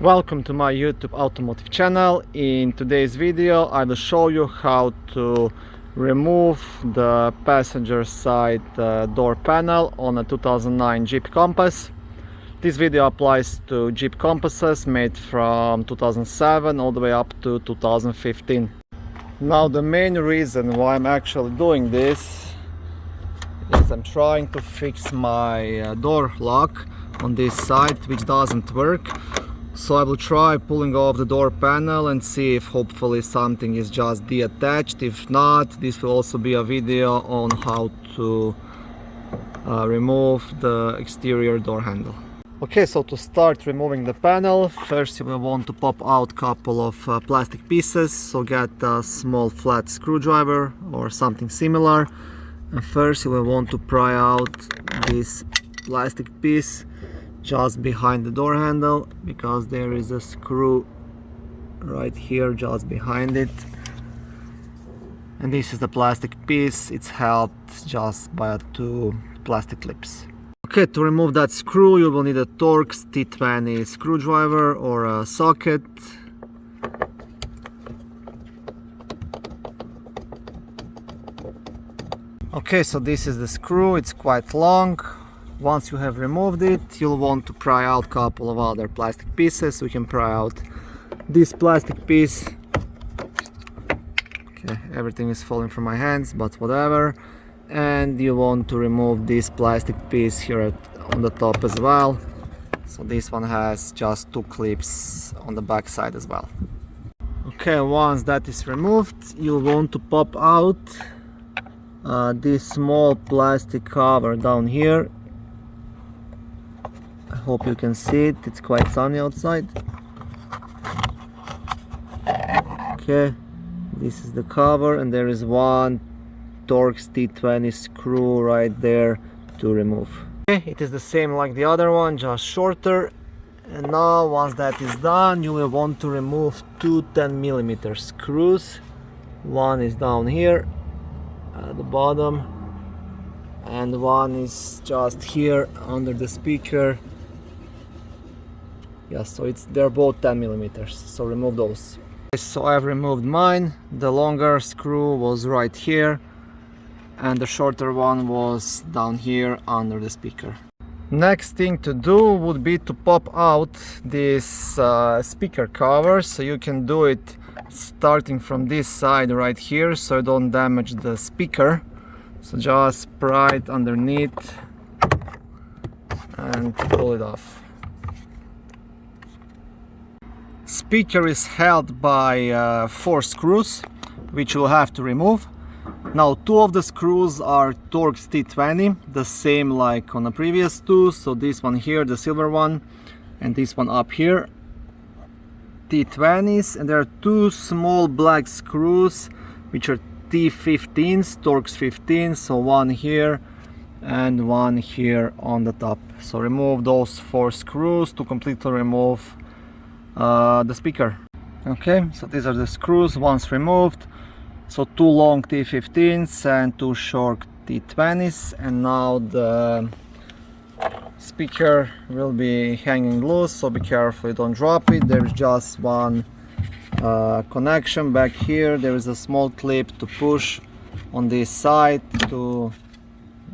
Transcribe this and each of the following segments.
Welcome to my YouTube automotive channel. In today's video I will show you how to remove the passenger side door panel on a 2009 Jeep Compass. This video applies to Jeep Compasses made from 2007 all the way up to 2015. Now the main reason why I'm actually doing this is I'm trying to fix my door lock on this side, which doesn't work. So I will try pulling off the door panel and see if hopefully something is just detached. If not, this will also be a video on how to remove the exterior door handle. Okay, so to start removing the panel, first you will want to pop out a couple of plastic pieces. So get a small flat screwdriver or something similar. And first you will want to pry out this plastic piece just behind the door handle, because there is a screw right here just behind it, and this is the plastic piece. It's held just by two plastic clips. Okay, to remove that screw you will need a Torx T20 screwdriver or a socket. Okay, so this is the screw. It's quite long. Once you have removed it, you'll want to pry out a couple of other plastic pieces. We can pry out this plastic piece. Okay, everything is falling from my hands, but whatever. And you want to remove this plastic piece here on the top as well. So this one has just two clips on the back side as well. Okay, once that is removed, you'll want to pop out this small plastic cover down here. I hope you can see it, it's quite sunny outside. Okay, this is the cover, and there is one Torx T20 screw right there to remove. Okay, it is the same like the other one, just shorter. And now once that is done, you will want to remove two 10mm screws. One is down here at the bottom, and one is just here under the speaker. Yeah, so they're both 10mm, so remove those. So I've removed mine. The longer screw was right here, and the shorter one was down here under the speaker. Next thing to do would be to pop out this speaker cover. So you can do it starting from this side right here, so you don't damage the speaker. So just pry it underneath and pull it off. Speaker is held by 4 screws, which you'll have to remove. Now 2 of the screws are Torx T20, the same like on the previous 2. So this one here, the silver one, and this one up here, T20s. And there are 2 small black screws which are T15s, Torx 15. So one here and one here on the top. So remove those 4 screws to completely remove the speaker. Okay, so these are the screws once removed. So 2 long T15s and 2 short T20s, and now the speaker will be hanging loose, so be careful you don't drop it. There's just one connection back here. There is a small clip to push on this side to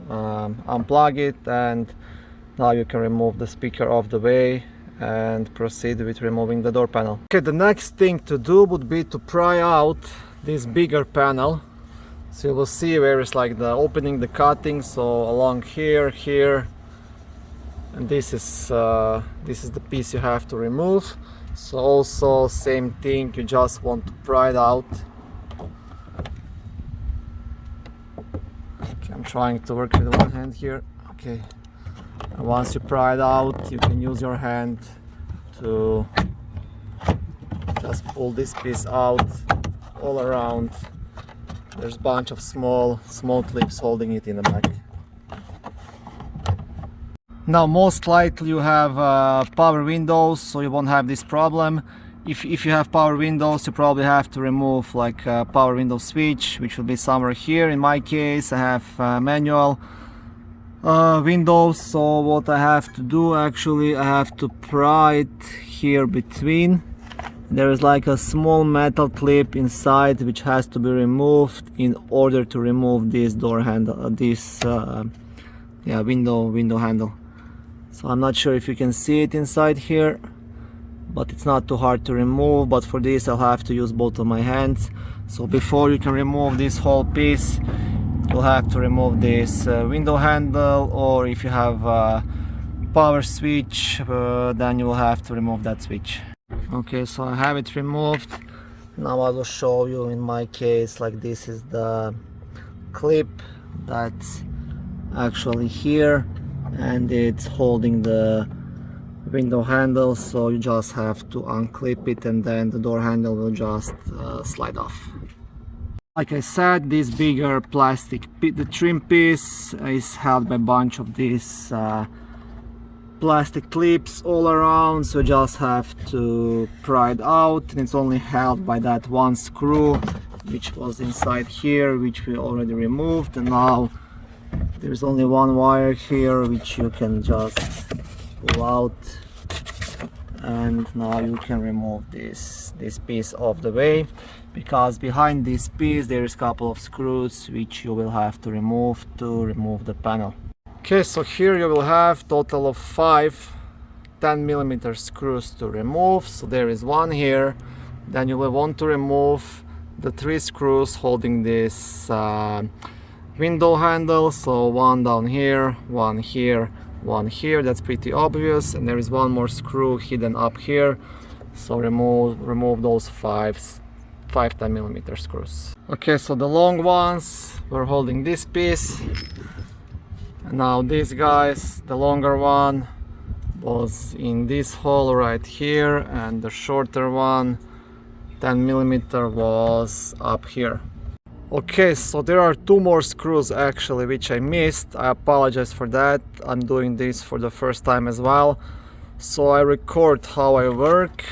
unplug it, and now you can remove the speaker off the way and proceed with removing the door panel. Okay, the next thing to do would be to pry out this bigger panel. So you will see where it's like the opening, the cutting, so along here, here, and this is the piece you have to remove. So also same thing, you just want to pry it out. Okay, I'm trying to work with one hand here. Okay. And once you pry it out, you can use your hand to just pull this piece out all around. There's a bunch of small clips holding it in the back. Now most likely you have power windows, so you won't have this problem. If you have power windows, you probably have to remove like a power window switch, which will be somewhere here. In my case I have manual windows, so what I have to do, actually I have to pry it here between. There is like a small metal clip inside which has to be removed in order to remove this door handle, window handle. So I'm not sure if you can see it inside here, but it's not too hard to remove. But for this I'll have to use both of my hands. So before you can remove this whole piece, you'll have to remove this window handle, or if you have a power switch, then you will have to remove that switch. Okay, so I have it removed. Now I will show you in my case, like this is the clip that's actually here, and it's holding the window handle, so you just have to unclip it and then the door handle will just slide off. Like I said, this bigger plastic the trim piece is held by a bunch of these plastic clips all around, so you just have to pry it out, and it's only held by that one screw which was inside here, which we already removed. And now there's only one wire here which you can just pull out, and now you can remove this piece off the way, because behind this piece there is a couple of screws which you will have to remove the panel. Okay, so here you will have total of 5 10mm screws to remove. So there is one here, then you will want to remove the 3 screws holding this window handle. So one down here, one here, one here. That's pretty obvious. And there is one more screw hidden up here, so remove those 5 10mm screws. Okay, so the long ones were holding this piece. And now these guys, the longer one was in this hole right here, and the shorter one, 10mm, was up here. Okay, so there are 2 more screws actually which I missed. I apologize for that. I'm doing this for the first time as well, so I record how I work.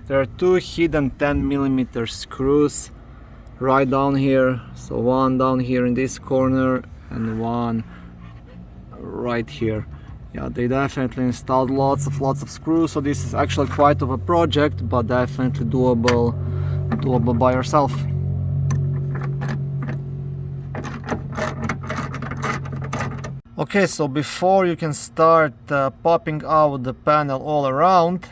There are 2 hidden 10mm screws right down here. So one down here in this corner and one right here. Yeah, they definitely installed lots of screws, so this is actually quite of a project, but definitely doable by yourself. Okay, so before you can start popping out the panel all around,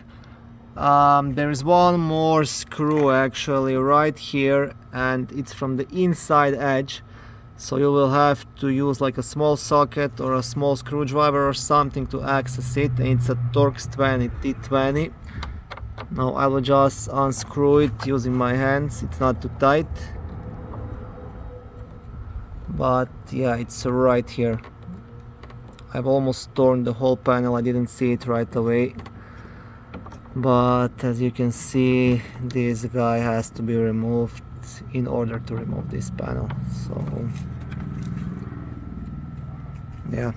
there is one more screw actually right here, and it's from the inside edge. So you will have to use like a small socket or a small screwdriver or something to access it, and it's a Torx 20 T20. Now I will just unscrew it using my hands. It's not too tight, but yeah, it's right here. I've almost torn the whole panel. I didn't see it right away, but as you can see, this guy has to be removed in order to remove this panel. So yeah.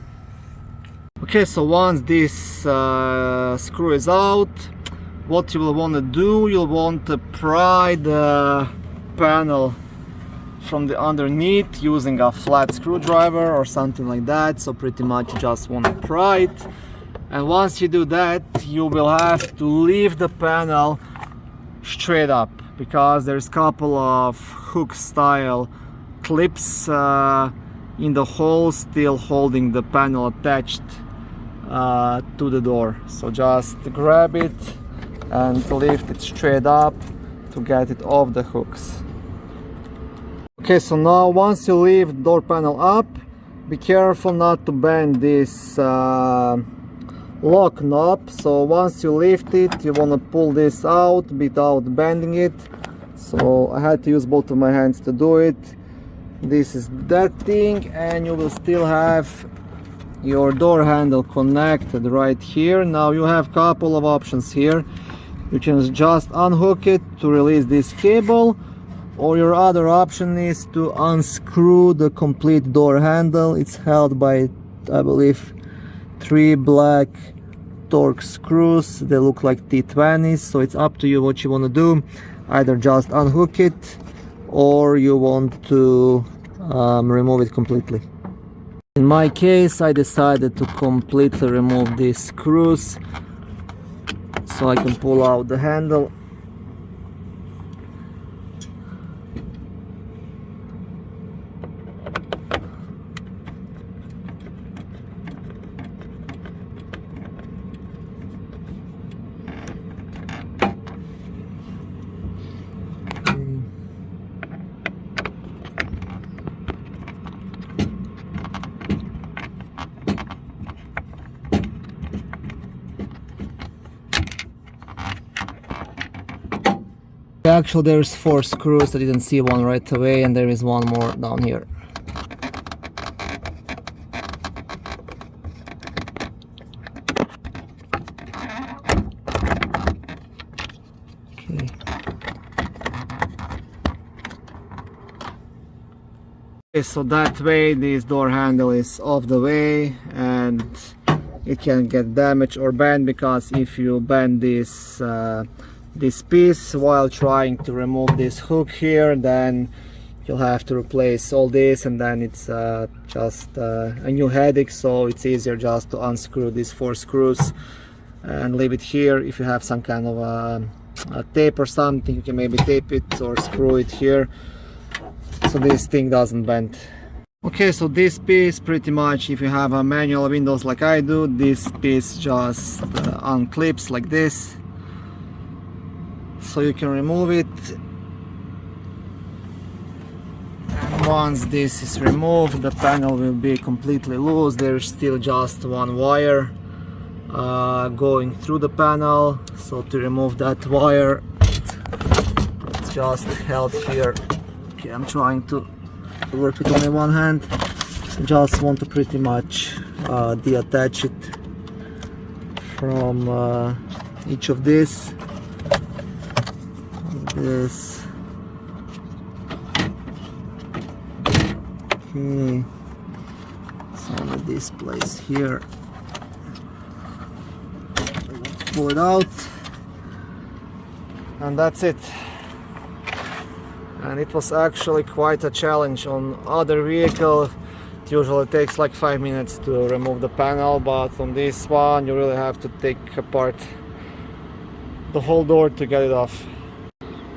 Okay, so once this screw is out, what you will want to do, you'll want to pry the panel from the underneath using a flat screwdriver or something like that. So pretty much you just want to pry it, and once you do that, you will have to leave the panel straight up, because there's a couple of hook style clips in the hole still holding the panel attached to the door. So just grab it and lift it straight up to get it off the hooks. Okay, so now once you leave the door panel up, be careful not to bend this lock knob. So once you lift it, you want to pull this out without bending it. So I had to use both of my hands to do it. This is that thing, and you will still have your door handle connected right here. Now you have a couple of options here. You can just unhook it to release this cable, or your other option is to unscrew the complete door handle. It's held by, I believe, 3 black Torx screws. They look like T20s, so it's up to you what you want to do. Either just unhook it, or you want to remove it completely. In my case, I decided to completely remove these screws. so I can pull out the handle. Actually, there's 4 screws. I didn't see one right away, and there is one more down here. Okay, so that way this door handle is off the way, and it can get damaged or bent, because if you bend this this piece while trying to remove this hook here, then you'll have to replace all this, and then it's just a new headache. So it's easier just to unscrew these 4 screws and leave it here. If you have some kind of a tape or something, you can maybe tape it or screw it here so this thing doesn't bend. Okay, so this piece, pretty much, if you have a manual windows like I do, this piece just unclips like this, so you can remove it. And once this is removed, the panel will be completely loose. There's still just one wire going through the panel, so to remove that wire, it's just held here. Okay, I'm trying to work with only one hand. Just want to pretty much detach it from each of this. Okay, so with this place here, pull it out, and that's it. And it was actually quite a challenge. On other vehicle it usually takes like 5 minutes to remove the panel, but on this one you really have to take apart the whole door to get it off.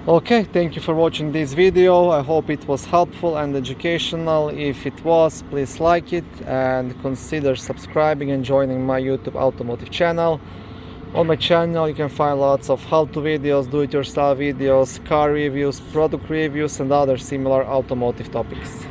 Okay, thank you for watching this video. I hope it was helpful and educational. If it was, please like it and consider subscribing and joining my YouTube automotive channel. On my channel you can find lots of how-to videos, do-it-yourself videos, car reviews, product reviews and other similar automotive topics.